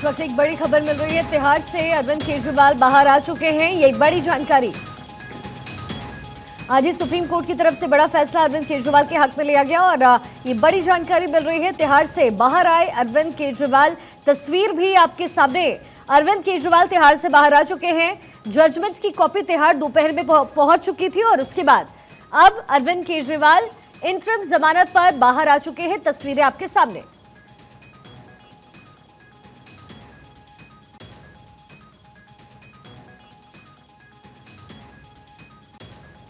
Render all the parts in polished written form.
इस वक्त एक बड़ी खबर मिल रही है, तिहाड़ से अरविंद केजरीवाल बाहर आ चुके हैं। ये बड़ी जानकारी आज ही सुप्रीम कोर्ट की तरफ से बड़ा फैसला अरविंद केजरीवाल के हक में लिया गया और ये बड़ी जानकारी मिल रही है। तिहाड़ से बाहर आए अरविंद केजरीवाल, तस्वीर भी आपके सामने। अरविंद केजरीवाल तिहाड़ से बाहर आ चुके हैं। जजमेंट की कॉपी तिहाड़ दोपहर में पहुंच चुकी थी और उसके बाद अब अरविंद केजरीवाल इंटरिम जमानत पर बाहर आ चुके हैं। तस्वीरें आपके सामने।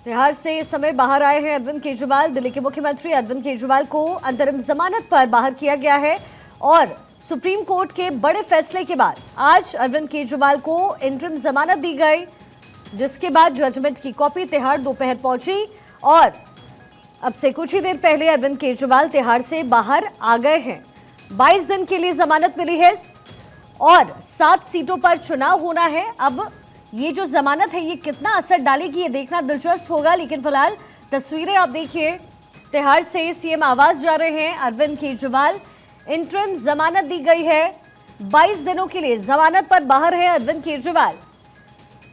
तिहाड़ से इस समय बाहर आए हैं अरविंद केजरीवाल। दिल्ली के मुख्यमंत्री अरविंद केजरीवाल को अंतरिम जमानत पर बाहर किया गया है और सुप्रीम कोर्ट के बड़े फैसले के बाद आज अरविंद केजरीवाल को इंटरिम जमानत दी गई, जिसके बाद जजमेंट की कॉपी तिहाड़ दोपहर पहुंची और अब से कुछ ही देर पहले अरविंद केजरीवाल तिहाड़ से बाहर आ गए हैं। 22 दिन के लिए जमानत मिली है और 7 सीटों पर चुनाव होना है। अब ये जो जमानत है ये कितना असर डालेगी ये देखना दिलचस्प होगा, लेकिन फिलहाल तस्वीरें आप देखिए। तिहाड़ से सीएम आवास जा रहे हैं अरविंद केजरीवाल। इंटरिम जमानत दी गई है, 22 दिनों के लिए जमानत पर बाहर है अरविंद केजरीवाल,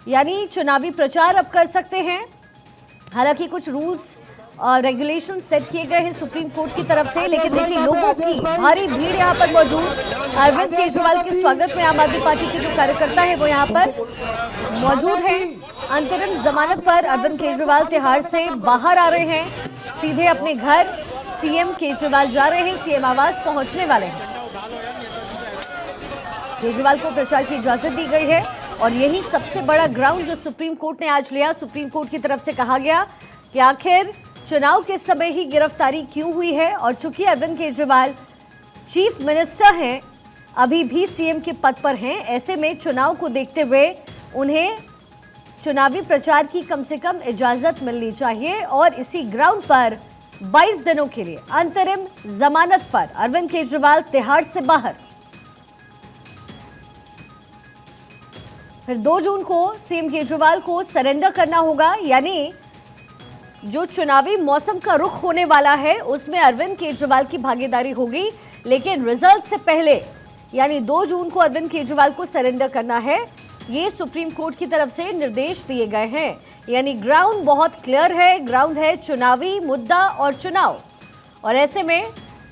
यानी चुनावी प्रचार अब कर सकते हैं। हालांकि कुछ रूल्स और रेगुलेशन सेट किए गए हैं सुप्रीम कोर्ट की तरफ से, लेकिन देखिए लोगों की भारी भीड़ यहाँ पर मौजूद। अरविंद केजरीवाल के स्वागत में आम आदमी पार्टी के जो कार्यकर्ता है वो यहाँ पर मौजूद हैं। अंतरिम जमानत पर अरविंद केजरीवाल तिहाड़ से बाहर आ रहे हैं, सीधे अपने घर सीएम केजरीवाल जा रहे हैं, सीएम आवास पहुंचने वाले हैं। केजरीवाल को प्रचार की इजाजत दी गई है और यही सबसे बड़ा ग्राउंड जो सुप्रीम कोर्ट ने आज लिया। सुप्रीम कोर्ट की तरफ से कहा गया कि आखिर चुनाव के समय ही गिरफ्तारी क्यों हुई है, और चूंकि अरविंद केजरीवाल चीफ मिनिस्टर हैं, अभी भी सीएम के पद पर हैं, ऐसे में चुनाव को देखते हुए उन्हें चुनावी प्रचार की कम से कम इजाजत मिलनी चाहिए। और इसी ग्राउंड पर 22 दिनों के लिए अंतरिम जमानत पर अरविंद केजरीवाल तिहाड़ से बाहर। फिर 2 जून को सीएम केजरीवाल को सरेंडर करना होगा, यानी जो चुनावी मौसम का रुख होने वाला है उसमें अरविंद केजरीवाल की भागीदारी होगी, लेकिन रिजल्ट से पहले यानी 2 जून को अरविंद केजरीवाल को सरेंडर करना है। ये सुप्रीम कोर्ट की तरफ से निर्देश दिए गए हैं, यानी ग्राउंड बहुत क्लियर है। ग्राउंड है चुनावी मुद्दा और चुनाव, और ऐसे में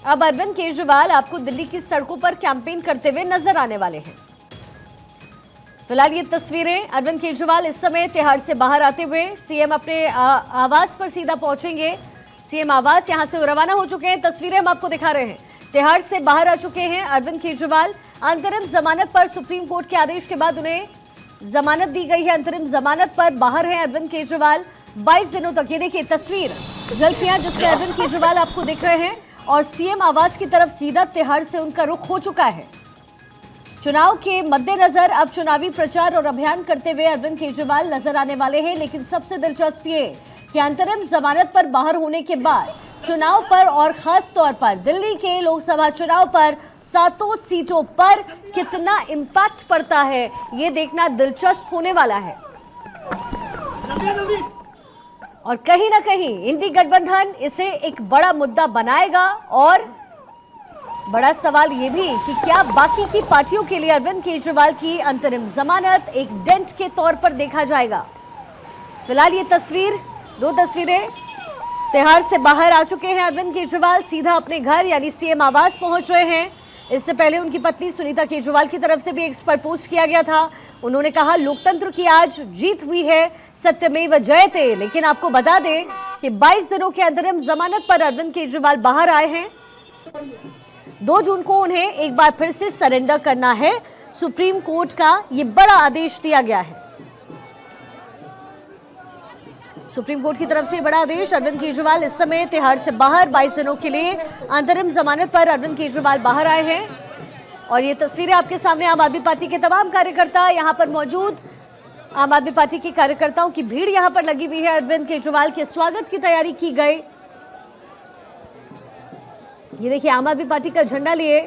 अब अरविंद केजरीवाल आपको दिल्ली की सड़कों पर कैंपेन करते हुए नजर आने वाले हैं। फिलहाल ये तस्वीरें अरविंद केजरीवाल इस समय तिहाड़ से बाहर आते हुए सीएम अपने आवास पर सीधा पहुंचेंगे। सीएम आवास यहां से रवाना हो चुके हैं, तस्वीरें हम आपको दिखा रहे हैं। तिहाड़ से बाहर आ चुके हैं अरविंद केजरीवाल। अंतरिम जमानत पर सुप्रीम कोर्ट के आदेश के बाद उन्हें जमानत दी गई है। अंतरिम जमानत पर बाहर है अरविंद केजरीवाल 22 दिनों तक। ये देखिए तस्वीर झलकियां जिसमें अरविंद केजरीवाल आपको दिख रहे हैं और सीएम आवास की तरफ सीधा तिहाड़ से उनका रुख हो चुका है। चुनाव के मद्देनजर अब चुनावी प्रचार और अभियान करते हुए अरविंद केजरीवाल नजर आने वाले हैं, लेकिन सबसे दिलचस्प ये कि अंतरिम जमानत पर बाहर होने के बाद चुनाव पर और खास तौर पर दिल्ली के लोकसभा चुनाव पर 7 सीटों पर कितना इम्पैक्ट पड़ता है ये देखना दिलचस्प होने वाला है। और कहीं ना कहीं इंडी गठबंधन इसे एक बड़ा मुद्दा बनाएगा और बड़ा सवाल ये भी कि क्या बाकी की पार्टियों के लिए अरविंद केजरीवाल की अंतरिम जमानत एक डेंट के तौर पर देखा जाएगा। फिलहाल ये 2 तस्वीरें तिहाड़ से बाहर आ चुके हैं अरविंद केजरीवाल, सीधा अपने घर यानी सीएम आवास पहुंच रहे हैं। इससे पहले उनकी पत्नी सुनीता केजरीवाल की तरफ से भी एक पर पोस्ट किया गया था। उन्होंने कहा लोकतंत्र की आज जीत हुई है, सत्यमेव जयते। लेकिन आपको बता दें कि 22 दिनों के अंतरिम जमानत पर अरविंद केजरीवाल बाहर आए हैं। 2 जून को उन्हें एक बार फिर से सरेंडर करना है। सुप्रीम कोर्ट का ये बड़ा आदेश दिया गया है। सुप्रीम कोर्ट की तरफ से बड़ा आदेश। अरविंद केजरीवाल इस समय तिहाड़ से बाहर 22 दिनों के लिए अंतरिम जमानत पर अरविंद केजरीवाल बाहर आए हैं और ये तस्वीरें आपके सामने। आम आदमी पार्टी के तमाम कार्यकर्ता यहां पर मौजूद। आम आदमी पार्टी के कार्यकर्ताओं की भीड़ यहां पर लगी हुई है। अरविंद केजरीवाल के स्वागत की तैयारी की गई। ये देखिए आम आदमी पार्टी का झंडा लिए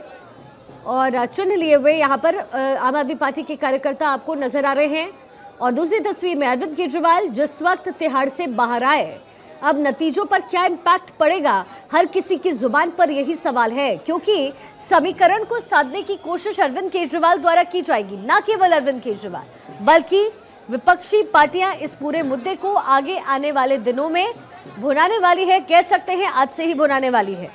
और चिन्ह लिए हुए यहाँ पर आम आदमी पार्टी के कार्यकर्ता आपको नजर आ रहे हैं। और दूसरी तस्वीर में अरविंद केजरीवाल जिस वक्त तिहाड़ से बाहर आए अब नतीजों पर क्या इम्पैक्ट पड़ेगा, हर किसी की जुबान पर यही सवाल है, क्योंकि समीकरण को साधने की कोशिश अरविंद केजरीवाल द्वारा की जाएगी। न केवल अरविंद केजरीवाल बल्कि विपक्षी पार्टियां इस पूरे मुद्दे को आगे आने वाले दिनों में भुनाने वाली है, कह सकते हैं आज से ही भुनाने वाली है।